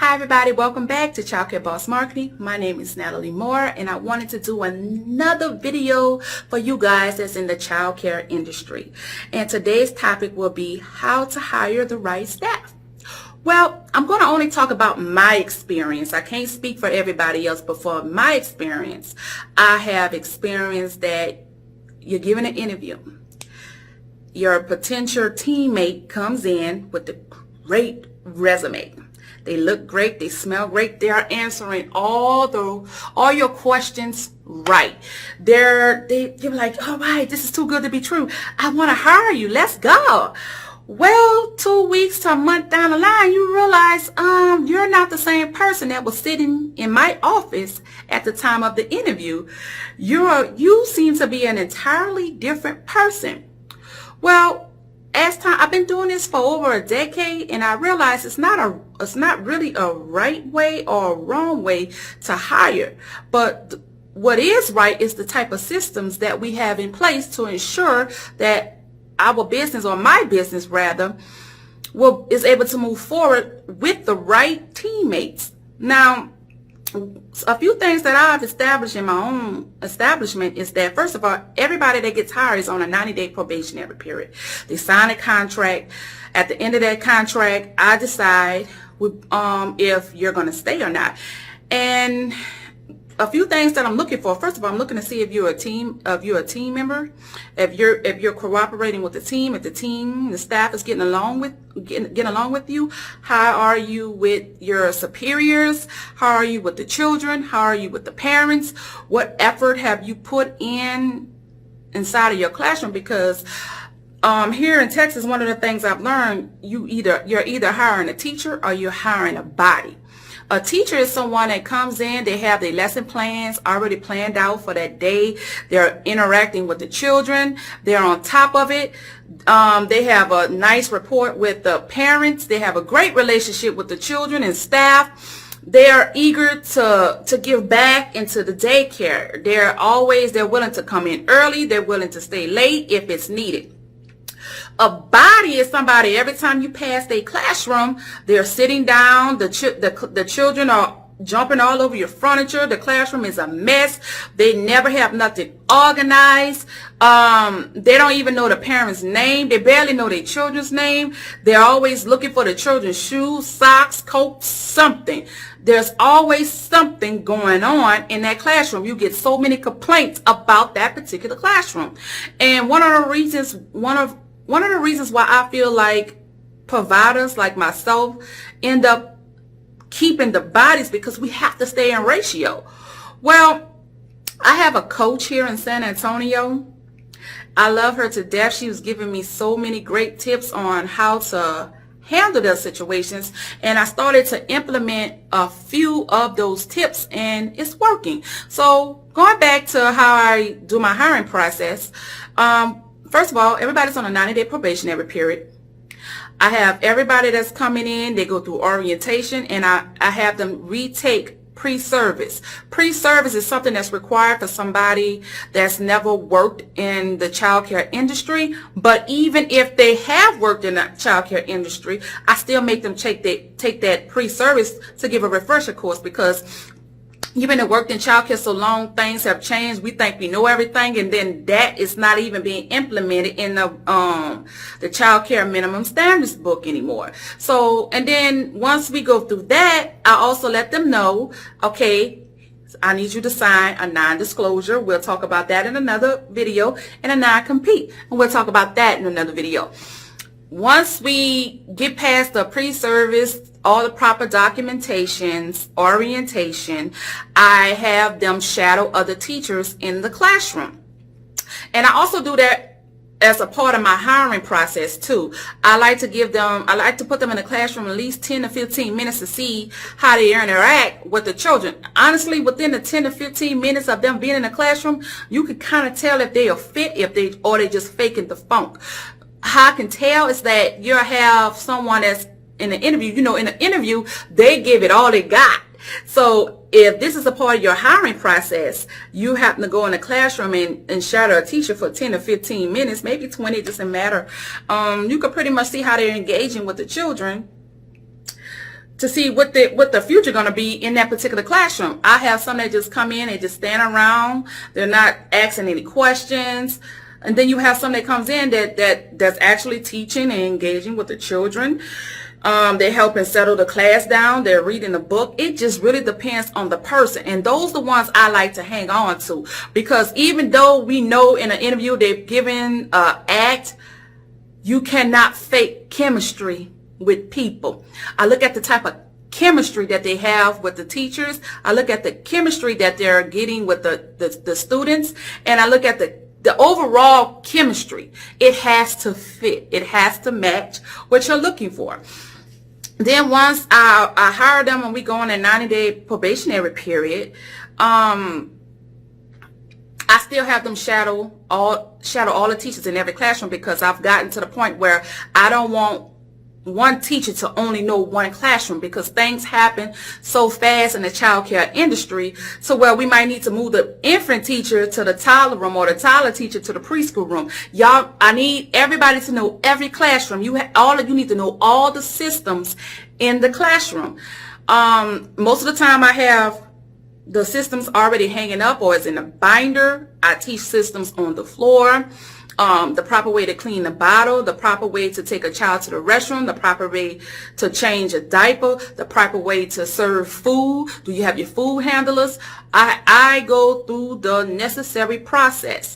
Hi everybody, welcome back to Childcare Boss Marketing. My name is Natalie Moore and I wanted to do another video for you guys that's in the childcare industry. And today's topic will be how to hire the right staff. Well, I'm going to only talk about my experience. I can't speak for everybody else, but for my experience, I have experienced that you're given an interview. Your potential teammate comes in with a great resume. They look great. They smell great. They are answering all your questions right. They're like, all right, this is too good to be true. I want to hire you. Let's go. Well, 2 weeks to a month down the line, you realize you're not the same person that was sitting in my office at the time of the interview. You seem to be an entirely different person. Well, as time, I've been doing this for over a decade, and I realize it's not really a right way or a wrong way to hire. But what is right is the type of systems that we have in place to ensure that our business, or my business rather, is able to move forward with the right teammates. Now, a few things that I've established in my own establishment is that, first of all, everybody that gets hired is on a 90-day probationary period. They sign a contract. At the end of that contract, I decide if you're going to stay or not. And a few things that I'm looking for. First of all, I'm looking to see if you're a team member, if you're cooperating with the team, if the staff is getting along with you. How are you with your superiors? How are you with the children? How are you with the parents? What effort have you put inside of your classroom? Because here in Texas, one of the things I've learned, you're either hiring a teacher or you're hiring a body. A teacher is someone that comes in, they have their lesson plans already planned out for that day. They're interacting with the children. They're on top of it. They have a nice rapport with the parents. They have a great relationship with the children and staff. They are eager to give back into the daycare. They're willing to come in early. They're willing to stay late if it's needed. A body is somebody, every time you pass their classroom, they're sitting down, the children are jumping all over your furniture, the classroom is a mess, they never have nothing organized, they don't even know the parent's name, they barely know their children's name, they're always looking for the children's shoes, socks, coats, something. There's always something going on in that classroom. You get so many complaints about that particular classroom. And one of the reasons why I feel like providers like myself end up keeping the bodies, because we have to stay in ratio. Well, I have a coach here in San Antonio. I love her to death. She was giving me so many great tips on how to handle those situations, and I started to implement a few of those tips, and it's working. So going back to how I do my hiring process, first of all, everybody's on a 90-day probationary period. I have everybody that's coming in, they go through orientation, and I have them retake PreService. PreService is something that's required for somebody that's never worked in the childcare industry. But even if they have worked in the childcare industry, I still make them take that PreService to give a refresher course, because you've been worked in childcare so long, things have changed. We think we know everything, and then that is not even being implemented in the childcare minimum standards book anymore. So, and then once we go through that, I also let them know, okay, I need you to sign a non-disclosure. We'll talk about that in another video, and a non-compete, and we'll talk about that in another video. Once we get past the pre-service, all the proper documentations, orientation, I have them shadow other teachers in the classroom. And I also do that as a part of my hiring process too. I like to put them in the classroom at least 10 to 15 minutes to see how they interact with the children. Honestly, within the 10 to 15 minutes of them being in the classroom, you can kind of tell if they are fit, or they just faking the funk. How I can tell is that you have someone that's in the interview, in the interview, they give it all they got. So if this is a part of your hiring process, you happen to go in the classroom and shadow a teacher for 10 to 15 minutes, maybe 20, it doesn't matter. You can pretty much see how they're engaging with the children. to see what the future going to be in that particular classroom. I have some that just come in and just stand around. They're not asking any questions. And then you have some that comes in that's actually teaching and engaging with the children. They're helping settle the class down. They're reading a book. It just really depends on the person. And those are the ones I like to hang on to, because even though we know in an interview they've given act, you cannot fake chemistry with people. I look at the type of chemistry that they have with the teachers. I look at the chemistry that they're getting with the students, and I look at the overall chemistry. It has to fit. It has to match what you're looking for. Then once I hire them and we go on a 90-day probationary period, I still have them shadow all the teachers in every classroom, because I've gotten to the point where I don't want one teacher to only know one classroom, because things happen so fast in the child care industry, so where we might need to move the infant teacher to the toddler room or the toddler teacher to the preschool room. Y'all, I need everybody to know every classroom. You need to know all the systems in the classroom. Most of the time I have the systems already hanging up or is in a binder. I teach systems on the floor. The proper way to clean the bottle, the proper way to take a child to the restroom, the proper way to change a diaper, the proper way to serve food. Do you have your food handlers? I go through the necessary process.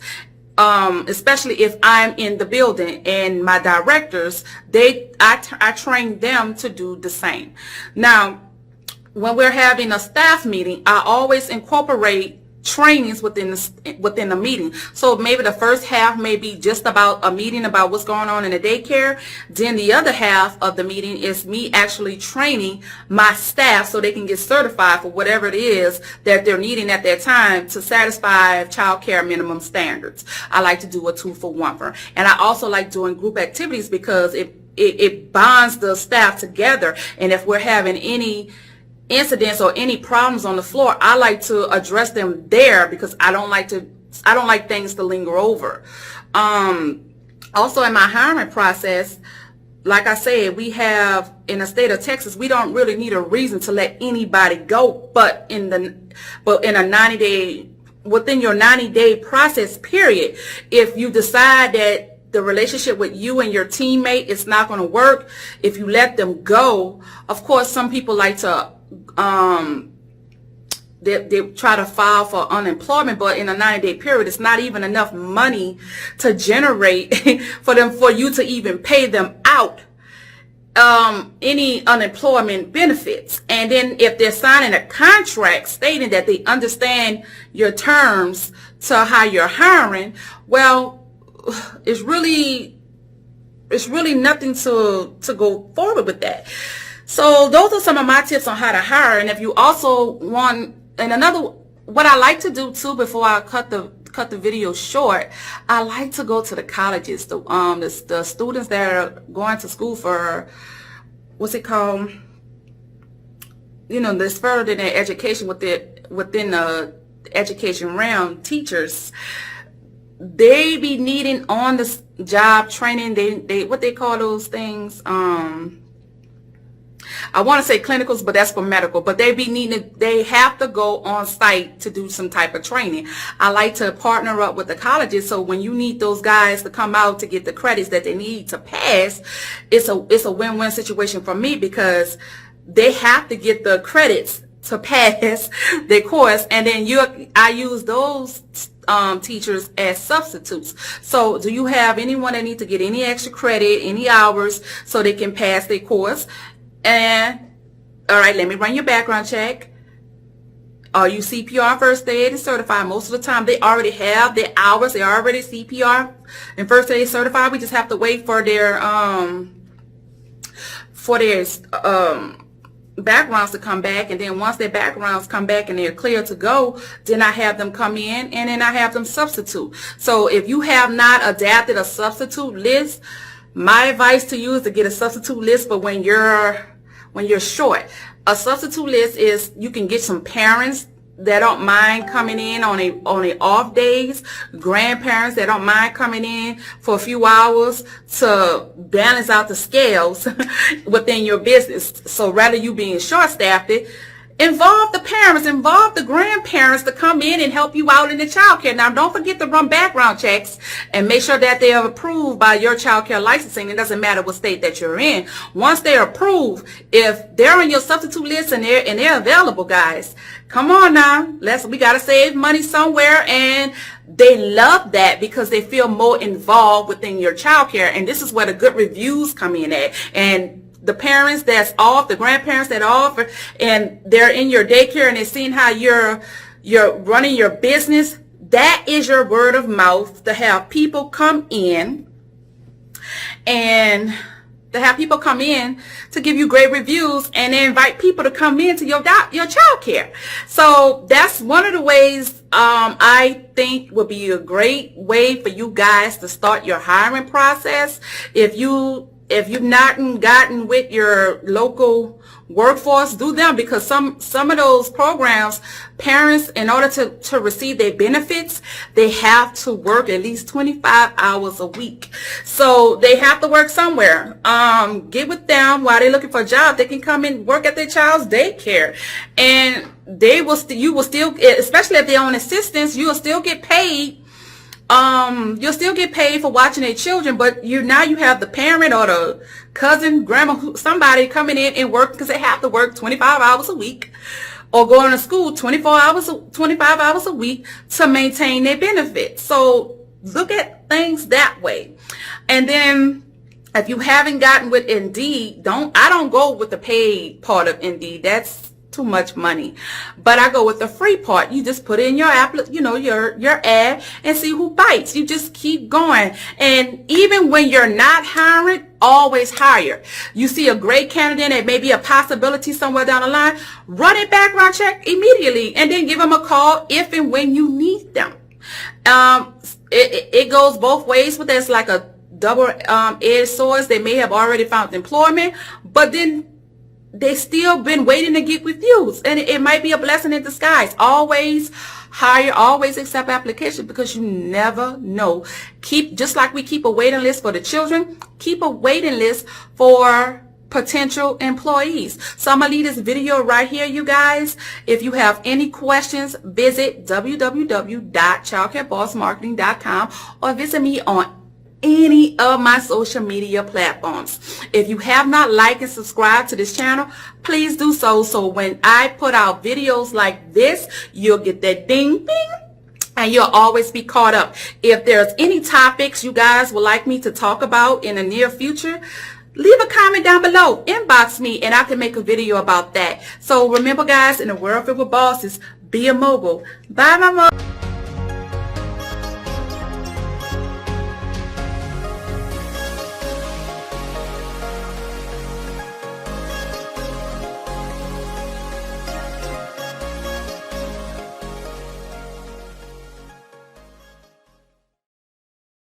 Especially if I'm in the building, and my directors, I train them to do the same. Now, when we're having a staff meeting, I always incorporate trainings within the meeting. So maybe the first half may be just about a meeting about what's going on in the daycare. Then the other half of the meeting is me actually training my staff so they can get certified for whatever it is that they're needing at that time to satisfy child care minimum standards. I like to do a 2-for-1. And I also like doing group activities, because it bonds the staff together. And if we're having any incidents or any problems on the floor, I like to address them there, because I don't like things to linger over. Also, in my hiring process, like I said, we have, in the state of Texas, we don't really need a reason to let anybody go, but in a 90-day, within your 90-day process period, if you decide that the relationship with you and your teammate is not going to work, if you let them go, of course, some people like to they try to file for unemployment, but in a 90-day period, it's not even enough money to generate for you to even pay them out any unemployment benefits. And then if they're signing a contract stating that they understand your terms to how you're hiring, well, it's really nothing to go forward with that. So those are some of my tips on how to hire. And if you also want, and what I like to do too, before I cut the video short, I like to go to the colleges, the students that are going to school for, what's it called? You know, this further in their education within the education realm, teachers. They be needing on the job training. They what they call those things. I want to say clinicals, but that's for medical. But they have to go on site to do some type of training. I like to partner up with the colleges, so when you need those guys to come out to get the credits that they need to pass, it's a win-win situation for me, because they have to get the credits to pass their course, and then I use those teachers as substitutes. So do you have anyone that needs to get any extra credit, any hours, so they can pass their course? And all right, let me run your background check. Are you CPR, first aid, and certified? Most of the time they already have their hours. They're already CPR and first aid certified. We just have to wait for their backgrounds to come back, and then once their backgrounds come back and they're clear to go, then I have them come in, and then I have them substitute. So if you have not adapted a substitute list, my advice to you is to get a substitute list for when you're short. A substitute list is, you can get some parents that don't mind coming in on a off days, grandparents that don't mind coming in for a few hours to balance out the scales within your business. So rather you being short-staffed, involve the parents, involve the grandparents to come in and help you out in the child care. Now, don't forget to run background checks and make sure that they are approved by your child care licensing. It doesn't matter what state that you're in. Once they're approved, if they're on your substitute list and they're available, guys, come on now. We got to save money somewhere, and they love that because they feel more involved within your child care. And this is where the good reviews come in at. And the parents that's off, the grandparents that are off, and they're in your daycare and they're seeing how you're running your business, that is your word of mouth to have people come in and to give you great reviews, and they invite people to come into your child care. So that's one of the ways I think would be a great way for you guys to start your hiring process. If you've not gotten with your local workforce, do them, because some of those programs, parents, in order to receive their benefits, they have to work at least 25 hours a week. So they have to work somewhere. Get with them while they're looking for a job. They can come and work at their child's daycare, and you will still, especially if they're on assistance, you will still get paid. You'll still get paid for watching their children, but now you have the parent or the cousin, grandma, somebody coming in and work because they have to work 25 hours a week, or going to school 25 hours a week to maintain their benefits. So look at things that way. And then if you haven't gotten with Indeed, I don't go with the paid part of Indeed. That's too much money. But I go with the free part. You just put in your your ad and see who bites. You just keep going. And even when you're not hiring, always hire. You see a great candidate, it may be a possibility somewhere down the line, run a background check immediately and then give them a call if and when you need them. It goes both ways, but there's like a double-edged sword. They may have already found employment, but then they still been waiting to get with you, and it might be a blessing in disguise. Always hire, always accept applications, because you never know. Just like we keep a waiting list for the children, keep a waiting list for potential employees. So I'm gonna leave this video right here, you guys. If you have any questions, visit www.childcarebossmarketing.com or visit me on any of my social media platforms. If you have not liked and subscribed to this channel, please do so. So when I put out videos like this, you'll get that ding ding, and you'll always be caught up. If there's any topics you guys would like me to talk about in the near future, leave a comment down below, inbox me, and I can make a video about that. So remember, guys, in a world filled with bosses, be a mogul. Bye, my mom.